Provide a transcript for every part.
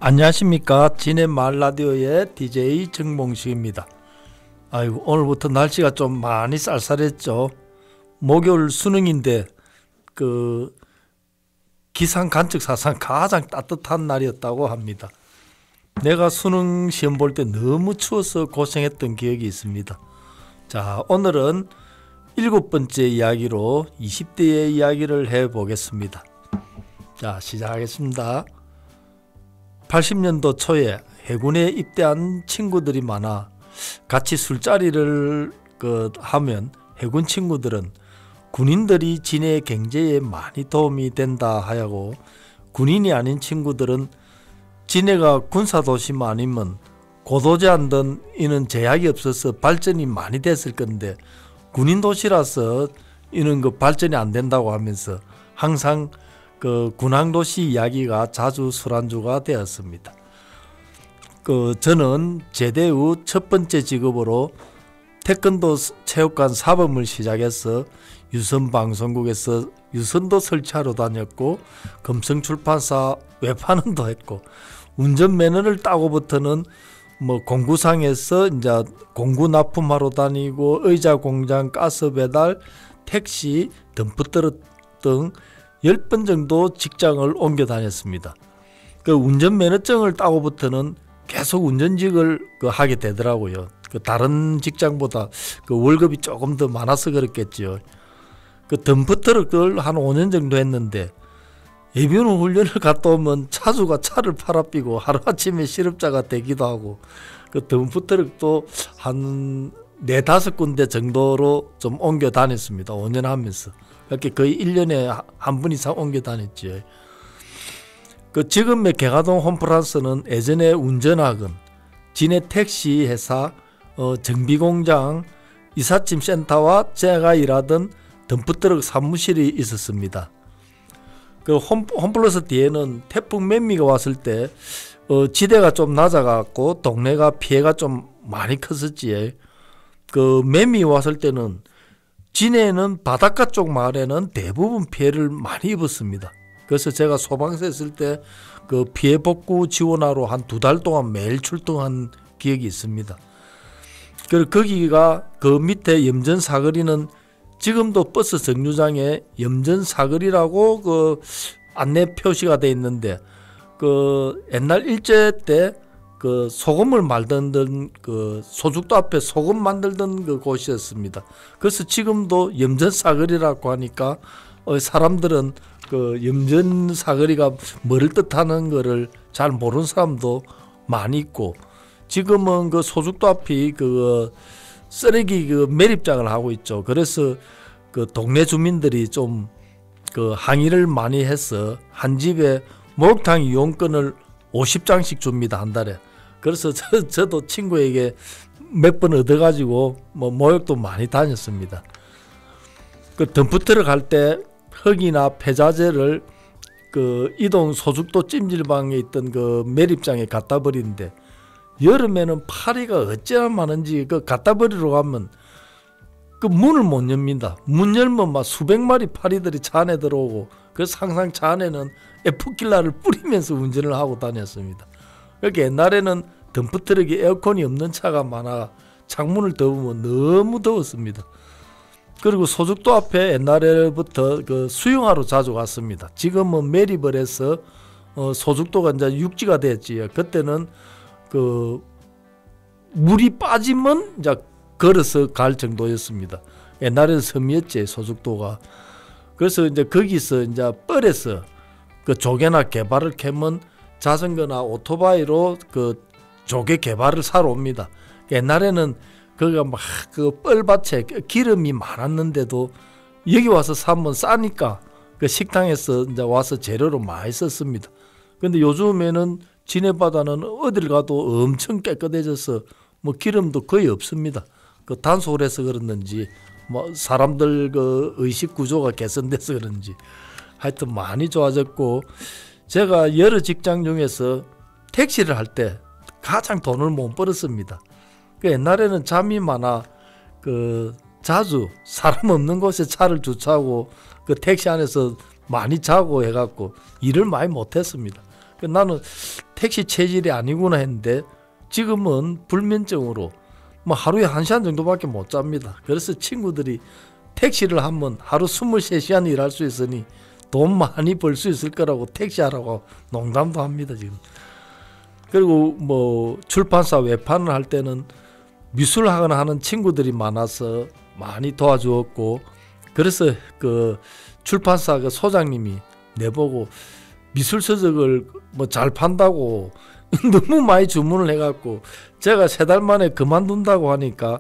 안녕하십니까. 진해마을 라디오의 DJ 정봉식입니다. 아이고, 오늘부터 날씨가 좀 많이 쌀쌀했죠. 목요일 수능인데 기상 관측사상 가장 따뜻한 날이었다고 합니다. 내가 수능 시험 볼 때 너무 추워서 고생했던 기억이 있습니다. 자, 오늘은 7번째 이야기로 20대의 이야기를 해보겠습니다. 자, 시작하겠습니다. 80년도 초에 해군에 입대한 친구들이 많아 같이 술자리를 하면 해군 친구들은 군인들이 진해 경제에 많이 도움이 된다 하고, 군인이 아닌 친구들은 진해가 군사도시만 아니면 고도제한 등 이는 제약이 없어서 발전이 많이 됐을 건데 군인 도시라서 이는 발전이 안 된다고 하면서 항상 군항도시 이야기가 자주 술안주가 되었습니다. 저는 제대 후 첫 번째 직업으로 태권도 체육관 사범을 시작해서 유선방송국에서 유선도 설치하러 다녔고, 금성출판사 외판원도 했고, 운전면허를 따고부터는 공구상에서 이제 공구 납품하러 다니고, 의자 공장, 가스 배달, 택시, 덤프트럭 등 10번 정도 직장을 옮겨 다녔습니다. 운전면허증을 따고부터는 계속 운전직을 하게 되더라고요. 다른 직장보다 월급이 조금 더 많아서 그렇겠죠. 덤프트럭을 한 5년 정도 했는데, 예비군 훈련을 갔다 오면 차주가 차를 팔아삐고 하루아침에 실업자가 되기도 하고, 덤프트럭도 한 4-5군데 정도로 좀 옮겨 다녔습니다. 5년 하면서. 이렇게 거의 1년에 한 번 이상 옮겨 다녔죠. 지금의 경하동 홈플러스는 예전에 운전학원, 진해 택시 회사, 정비공장, 이삿짐 센터와 제가 일하던 덤프트럭 사무실이 있었습니다. 홈플러스 뒤에는 태풍 매미가 왔을 때 지대가 좀 낮아갖고 동네가 피해가 좀 많이 컸었지. 매미 왔을 때는 진해는 바닷가 쪽 마을에는 대부분 피해를 많이 입었습니다. 그래서 제가 소방서 했을 때 피해 복구 지원하러 한 2달 동안 매일 출동한 기억이 있습니다. 그리고 거기가 밑에 염전사거리는 지금도 버스 정류장에 염전사거리라고 안내 표시가 돼 있는데, 옛날 일제 때 소금을 만들던 소죽도 앞에 소금 만들던 곳이었습니다. 그래서 지금도 염전사거리라고 하니까 사람들은 염전사거리가 뭐를 뜻하는 거를 잘 모르는 사람도 많이 있고, 지금은 소죽도 앞이 쓰레기 매립장을 하고 있죠. 그래서 동네 주민들이 좀 항의를 많이 해서 한 집에 목욕탕 이용권을 50장씩 줍니다, 한 달에. 그래서 저도 친구에게 몇 번 얻어가지고 목욕도 많이 다녔습니다. 덤프트럭 갈 때 흙이나 폐자재를 이동 소죽도 찜질방에 있던 매립장에 갖다 버리는데, 여름에는 파리가 어찌나 많은지 갖다 버리러 가면 문을 못 엽니다. 문 열면 막 수백 마리 파리들이 차 안에 들어오고, 그래서 항상 차 안에는 에프킬라를 뿌리면서 운전을 하고 다녔습니다. 그러니까 옛날에는 덤프트럭이 에어컨이 없는 차가 많아 창문을 덮으면 너무 더웠습니다. 그리고 소죽도 앞에 옛날에부터 수영하러 자주 갔습니다. 지금은 매립을 해서 소죽도가 이제 육지가 됐지. 그때는 물이 빠지면 이제 걸어서 갈 정도였습니다. 옛날에는 섬이었지, 소죽도가. 그래서 이제 거기서 이제 뻘에서 조개나 개발을 캐면 자전거나 오토바이로 조개 개발을 사러 옵니다. 옛날에는 거기가 막 뻘밭에 기름이 많았는데도 여기 와서 사면 싸니까 식당에서 이제 와서 재료로 많이 썼습니다. 근데 요즘에는 진해바다는 어딜 가도 엄청 깨끗해져서 기름도 거의 없습니다. 단속을 해서 그렇는지 사람들 의식 구조가 개선돼서 그런지 하여튼 많이 좋아졌고, 제가 여러 직장 중에서 택시를 할 때 가장 돈을 못 벌었습니다. 옛날에는 잠이 많아 자주 사람 없는 곳에 차를 주차하고 택시 안에서 많이 자고 해갖고 일을 많이 못했습니다. 나는 택시 체질이 아니구나 했는데 지금은 불면증으로 뭐 하루에 1시간 정도밖에 못 잡니다. 그래서 친구들이 택시를 하면 하루 23시간 일할 수 있으니 돈 많이 벌 수 있을 거라고 택시하라고 농담도 합니다 지금. 그리고 뭐 출판사 외판을 할 때는 미술학원 하는 친구들이 많아서 많이 도와주었고, 그래서 그 출판사 그 소장님이 내보고 미술 서적을 뭐 잘 판다고 너무 많이 주문을 해갖고 제가 3달 만에 그만둔다고 하니까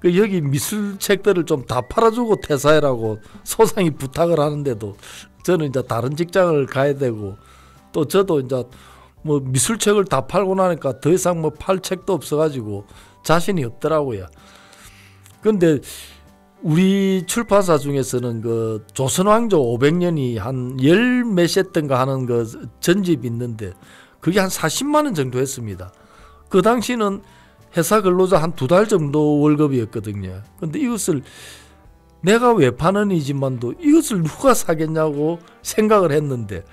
그 여기 미술책들을 좀 다 팔아주고 퇴사해라고 소장이 부탁을 하는데도 저는 이제 다른 직장을 가야 되고, 또 저도 이제 뭐 미술책을 다 팔고 나니까 더 이상 뭐 팔 책도 없어가지고 자신이 없더라고요. 근데 우리 출판사 중에서는 그 조선왕조 500년이 한 열 몇세던가 하는 그 전집이 있는데 그게 한 40만 원 정도 했습니다. 그 당시는 회사 근로자 한 2달 정도 월급이었거든요. 근데 이것을 내가 왜 파는이지만도 이것을 누가 사겠냐고 생각을 했는데,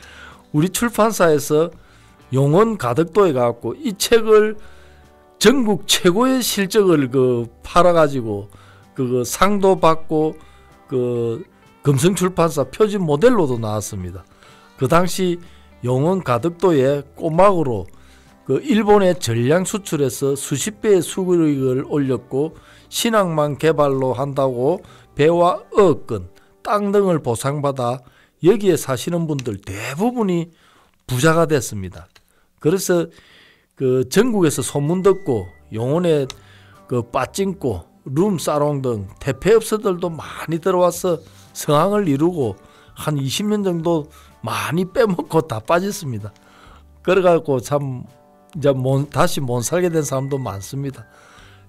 우리 출판사에서 용원 가덕도에 가갖고 이 책을 전국 최고의 실적을 그 팔아가지고 그 상도 받고 그 금성출판사 표지 모델로도 나왔습니다. 그 당시 용원 가덕도에 꼬막으로 그 일본에 전량 수출해서 수십 배의 수익을 올렸고, 신앙만 개발로 한다고 배와 어권, 땅 등을 보상받아 여기에 사시는 분들 대부분이 부자가 됐습니다. 그래서 그 전국에서 소문 듣고 용원에 그 빠찡고 룸사롱 등 대폐업소들도 많이 들어와서 성황을 이루고 한 20년 정도 많이 빼먹고 다 빠졌습니다. 그래갖고 참 이제 다시 못 살게 된 사람도 많습니다.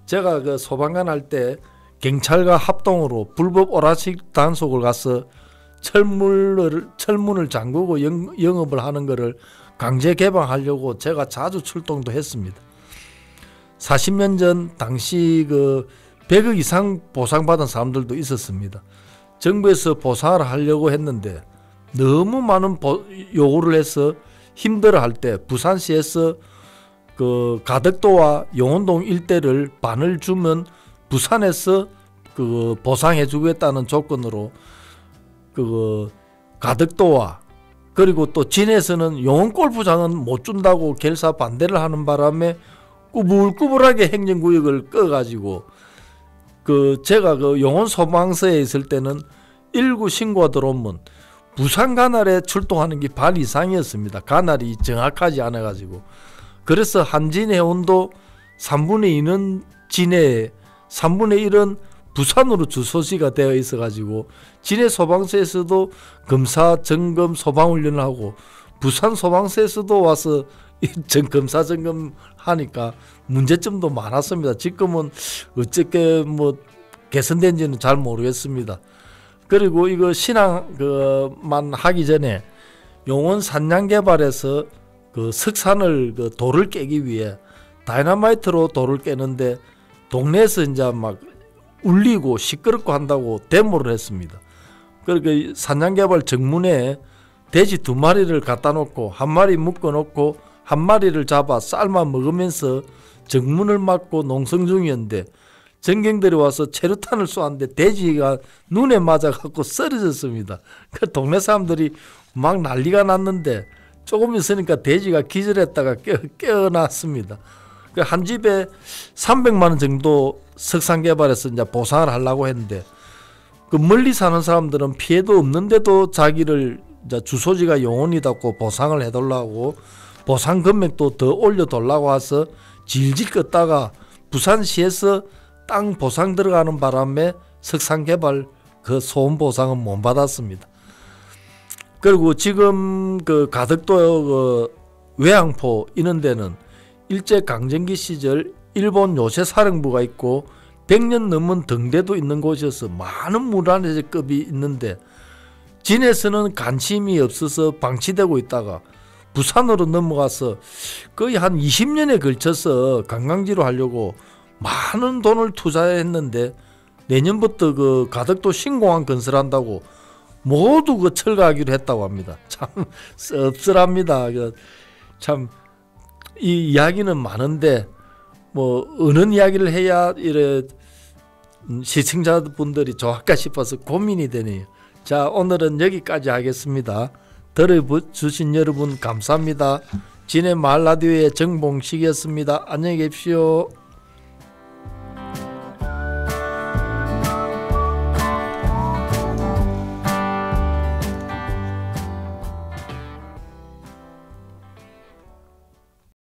제가 그 소방관 할 때 경찰과 합동으로 불법 오락식 단속을 가서 철문을 잠그고 영업을 하는 것을 강제 개방하려고 제가 자주 출동도 했습니다. 40년 전 당시 그 100억 이상 보상받은 사람들도 있었습니다. 정부에서 보상을 하려고 했는데 너무 많은 요구를 해서 힘들어할 때 부산시에서 그 가덕도와 용원동 일대를 반을 주면 부산에서 그 보상해 주겠다는 조건으로 그 가덕도와 그리고 또 진해에서는 용원 골프장은 못 준다고 결사 반대를 하는 바람에 꾸불꾸불하게 행정구역을 꺼가지고 그 제가 그 용원 소방서에 있을 때는 1구 신고가 들어오면 부산 관할에 출동하는 게 반 이상이었습니다. 관할이 정확하지 않아가지고. 그래서 한진해운도 3분의 2는 진해에 3분의 1은 부산으로 주소지가 되어 있어가지고 진해 소방서에서도 검사 점검 소방훈련을 하고 부산 소방서에서도 와서 검사 점검 하니까 문제점도 많았습니다. 지금은 어떻게 뭐 개선된지는 잘 모르겠습니다. 그리고 이거 신앙만 하기 전에 용원 산양 개발에서 그 석산을 그 돌을 깨기 위해 다이너마이트로 돌을 깨는데 동네에서 이제 막 울리고 시끄럽고 한다고 데모를 했습니다. 그러니까 산양 개발 정문에 돼지 2마리를 갖다 놓고 1마리 묶어 놓고 1마리를 잡아 삶아 먹으면서 정문을 막고 농성 중이었는데 전경들이 와서 체류탄을 쏘았는데 돼지가 눈에 맞아갖고 쓰러졌습니다. 그 동네 사람들이 막 난리가 났는데 조금 있으니까 돼지가 기절했다가 깨어났습니다. 한 집에 300만 원 정도 석산 개발해서 이제 보상을 하려고 했는데 그 멀리 사는 사람들은 피해도 없는데도 자기를 이제 주소지가 용원이다고 보상을 해달라고 보상 금액도 더 올려달라고 해서 질질 껐다가 부산시에서 땅 보상 들어가는 바람에 석산 개발 그 소음 보상은 못 받았습니다. 그리고 지금 그 가덕도 그 외항포 이런 데는 일제 강점기 시절 일본 요새사령부가 있고 100년 넘은 등대도 있는 곳이어서 많은 문화재급이 있는데 진해에서는 관심이 없어서 방치되고 있다가 부산으로 넘어가서 거의 한 20년에 걸쳐서 관광지로 하려고 많은 돈을 투자했는데 내년부터 그 가덕도 신공항 건설한다고 모두 그 철거하기로 했다고 합니다. 참 씁쓸합니다. 참 이 이야기는 많은데 뭐 어느 이야기를 해야 이래 시청자분들이 좋을까 싶어서 고민이 되네요. 자, 오늘은 여기까지 하겠습니다. 들어주신 여러분 감사합니다. 진해 마을 라디오의 정봉식이었습니다. 안녕히 계십시오.